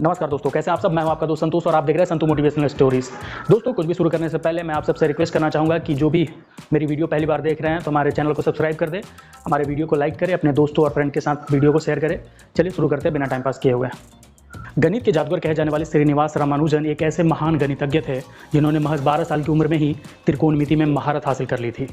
नमस्कार दोस्तों, कैसे आप सब। मैं हूं आपका दोस्त संतोष और आप देख रहे हैं संतु मोटिवेशनल स्टोरीज। दोस्तों, कुछ भी शुरू करने से पहले मैं आप सबसे रिक्वेस्ट करना चाहूँगा कि जो भी मेरी वीडियो पहली बार देख रहे हैं तो हमारे चैनल को सब्सक्राइब कर दें, हमारे वीडियो को लाइक करें, अपने दोस्तों और फ्रेंड के साथ वीडियो को शेयर करें। चलिए शुरू करते हैं बिना टाइम पास किए हुए। गणित के जादूगर कहे जाने वाले श्रीनिवास रामानुजन एक ऐसे महान गणितज्ञ थे जिन्होंने महज 12 साल की उम्र में ही त्रिकोणमिति में महारत हासिल कर ली थी।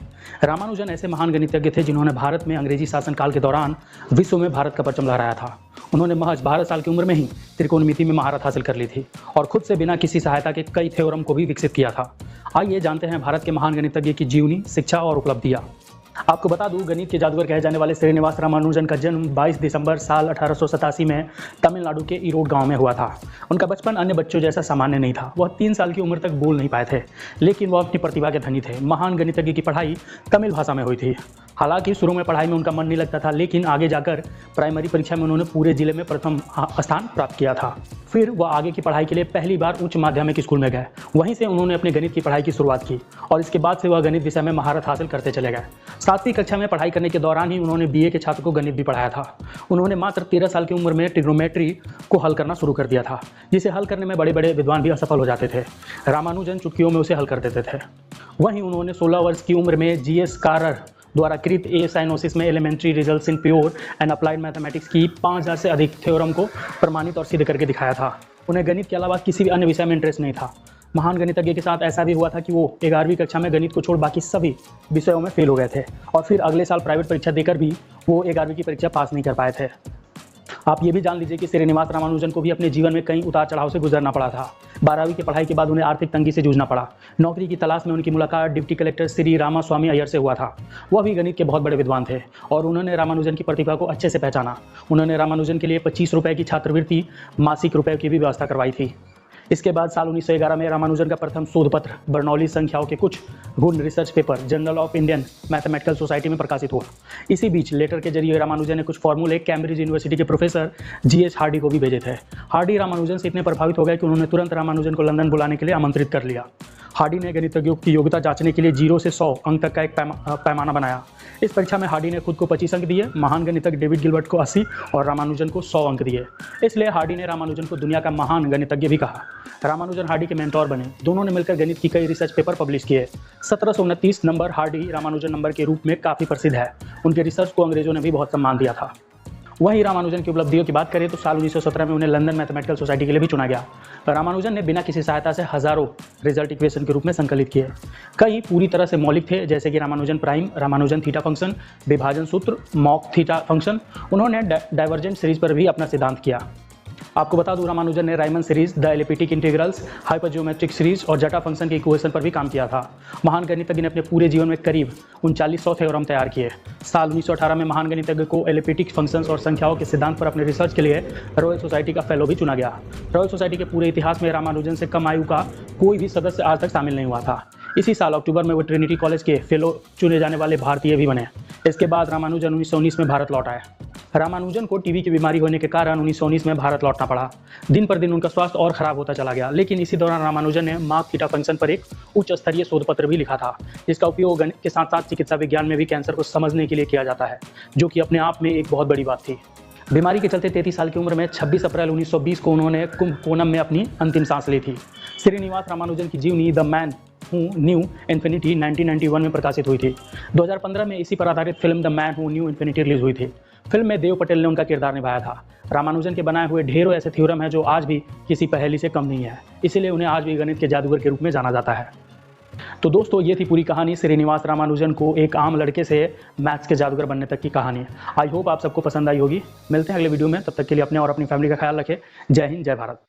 रामानुजन ऐसे महान गणितज्ञ थे जिन्होंने भारत में अंग्रेजी शासनकाल के दौरान विश्व में भारत का परचम लहराया था। उन्होंने महज 12 साल की उम्र में ही त्रिकोणमिति में महारत हासिल कर ली थी और खुद से बिना किसी सहायता के कई थ्योरम को भी विकसित किया था। आइए जानते हैं भारत के महान गणितज्ञ की जीवनी, शिक्षा और उपलब्धियाँ। आपको बता दूं, गणित के जादूगर कहे जाने वाले श्रीनिवास रामानुजन का जन्म 22 दिसंबर साल 1887 में तमिलनाडु के ईरोड गांव में हुआ था। उनका बचपन अन्य बच्चों जैसा सामान्य नहीं था। वह 3 साल की उम्र तक बोल नहीं पाए थे, लेकिन वह अपनी प्रतिभा के धनी थे। महान गणितज्ञ की पढ़ाई तमिल भाषा में हुई थी। हालांकि शुरू में पढ़ाई में उनका मन नहीं लगता था, लेकिन आगे जाकर प्राइमरी परीक्षा में उन्होंने पूरे जिले में प्रथम स्थान प्राप्त किया था। फिर वह आगे की पढ़ाई के लिए पहली बार उच्च माध्यमिक स्कूल में गए। वहीं से उन्होंने अपने गणित की पढ़ाई की शुरुआत की और इसके बाद से वह गणित विषय में महारत हासिल करते चले गए। 7वीं कक्षा में पढ़ाई करने के दौरान ही उन्होंने बीए के छात्र को गणित भी पढ़ाया था। उन्होंने मात्र 13 साल की उम्र में ट्रिग्नोमेट्री को हल करना शुरू कर दिया था, जिसे हल करने में बड़े बड़े विद्वान भी असफल हो जाते थे। रामानुजन चुटकियों में उसे हल कर देते थे। वहीं उन्होंने 16 वर्ष की उम्र में जीएस कारर द्वारा कृत ए साइनोसिस में elementary results in pure and applied mathematics की 5000 से अधिक थ्योरम को प्रमाणित और सिद्ध करके दिखाया था। उन्हें गणित के अलावा किसी भी अन्य विषय में इंटरेस्ट नहीं था। महान गणितज्ञ के साथ ऐसा भी हुआ था कि वो 11वीं कक्षा में गणित को छोड़ बाकी सभी विषयों में फेल हो गए थे और फिर अगले साल प्राइवेट परीक्षा देकर भी वो 11वीं की परीक्षा पास नहीं कर पाए थे। आप ये भी जान लीजिए कि श्रीनिवास रामानुजन को भी अपने जीवन में कई उतार चढ़ाव से गुजरना पड़ा था। 12वीं की पढ़ाई के बाद उन्हें आर्थिक तंगी से जूझना पड़ा। नौकरी की तलाश में उनकी मुलाकात डिप्टी कलेक्टर श्री रामास्वामी अय्यर से हुआ था। वह भी गणित के बहुत बड़े विद्वान थे और उन्होंने रामानुजन की प्रतिभा को अच्छे से पहचाना। उन्होंने रामानुजन के लिए 25 रुपये की छात्रवृत्ति, मासिक रुपये की भी व्यवस्था करवाई थी। इसके बाद साल 1911 में रामानुजन का प्रथम शोध पत्र बर्नौली संख्याओं के कुछ गुण research paper journal of Indian mathematical society में प्रकाशित हुआ। इसी बीच लेटर के जरिए रामानुजन ने कुछ फॉर्मूले कैम्ब्रिज यूनिवर्सिटी के प्रोफेसर जीएच हार्डी को भी भेजे थे। हार्डी रामानुजन से इतने प्रभावित हो गए कि उन्होंने तुरंत रामानुजन को लंदन बुलाने के लिए आमंत्रित कर लिया। हार्डी ने गणितज्ञों की योग्यता जांचने के लिए 0 से 100 अंक तक का एक पैमाना बनाया। इस परीक्षा में हार्डी ने खुद को 25 अंक दिए, महान गणितज्ञ डेविड गिलबर्ट को 80 और रामानुजन को 100 अंक दिए। इसलिए हार्डी ने रामानुजन को दुनिया का महान गणितज्ञ भी कहा। रामानुजन हार्डी के मेंटोर बने। दोनों ने मिलकर गणित की कई रिसर्च पेपर पब्लिश किए। 1729 नंबर हार्डी रामानुजन नंबर के रूप में काफ़ी प्रसिद्ध है। उनके रिसर्च को अंग्रेजों ने भी बहुत सम्मान दिया था। वहीं रामानुजन की उपलब्धियों की बात करें तो साल 1917 में उन्हें लंदन मैथमेटिकल सोसाइटी के लिए भी चुना गया। रामानुजन ने बिना किसी सहायता से हजारों रिजल्ट इक्वेशन के रूप में संकलित किए। कई पूरी तरह से मौलिक थे, जैसे कि Ramanujan prime, Ramanujan theta function, विभाजन सूत्र, मॉक थीटा फंक्शन। उन्होंने डाइवर्जेंट सीरीज पर भी अपना सिद्धांत किया। आपको बता दूं, रामानुजन ने Riemann series, the elliptic integrals, hypergeometric series और जटा फंक्शन के इक्वेशन पर भी काम किया था। महान गणितज्ञ ने अपने पूरे जीवन में करीब 3900 थ्योरम तैयार किए। साल 1918 में महान गणितज्ञ को एलिप्टिक फंक्शंस और संख्याओं के सिद्धांत पर अपने रिसर्च के लिए रॉयल सोसाइटी का फेलो भी चुना गया। रॉयल सोसाइटी के पूरे इतिहास में रामानुजन से कम आयु का कोई भी सदस्य आज तक शामिल नहीं हुआ था। इसी साल अक्टूबर में वो ट्रिनिटी कॉलेज के फेलो चुने जाने वाले भारतीय भी बने। इसके बाद रामानुजन 1919 में भारत लौट आए। रामानुजन को टीबी की बीमारी होने के कारण 1919 में भारत लौटना पड़ा। दिन पर दिन उनका स्वास्थ्य और खराब होता चला गया, लेकिन इसी दौरान रामानुजन ने मॉक थीटा फंक्शन पर एक उच्च स्तरीय शोध पत्र भी लिखा था, जिसका उपयोग गणित के साथ साथ चिकित्सा विज्ञान में भी कैंसर को समझने के लिए किया जाता है, जो कि अपने आप में एक बहुत बड़ी बात थी। बीमारी के चलते 33 साल की उम्र में 26 अप्रैल 1920 को उन्होंने कुंभकोणम में अपनी अंतिम सांस ली थी। श्रीनिवास रामानुजन की जीवनी the man who new infinity 1991 में प्रकाशित हुई थी। 2015 में इसी पर आधारित film the man who new infinity release हुई थी। फिल्म में देव पटेल ने उनका किरदार निभाया था। रामानुजन के बनाए हुए ढेरों ऐसे थ्योरम हैं जो आज भी किसी पहेली से कम नहीं है, इसीलिए उन्हें आज भी गणित के जादूगर के रूप में जाना जाता है। तो दोस्तों, ये थी पूरी कहानी श्रीनिवास रामानुजन को एक आम लड़के से मैथ्स के जादूगर बनने तक की कहानी। आई होप आप सबको पसंद आई होगी। मिलते हैं अगले वीडियो में, तब तक के लिए अपने और अपनी फैमिली का ख्याल रखें। जय हिंद, जय भारत।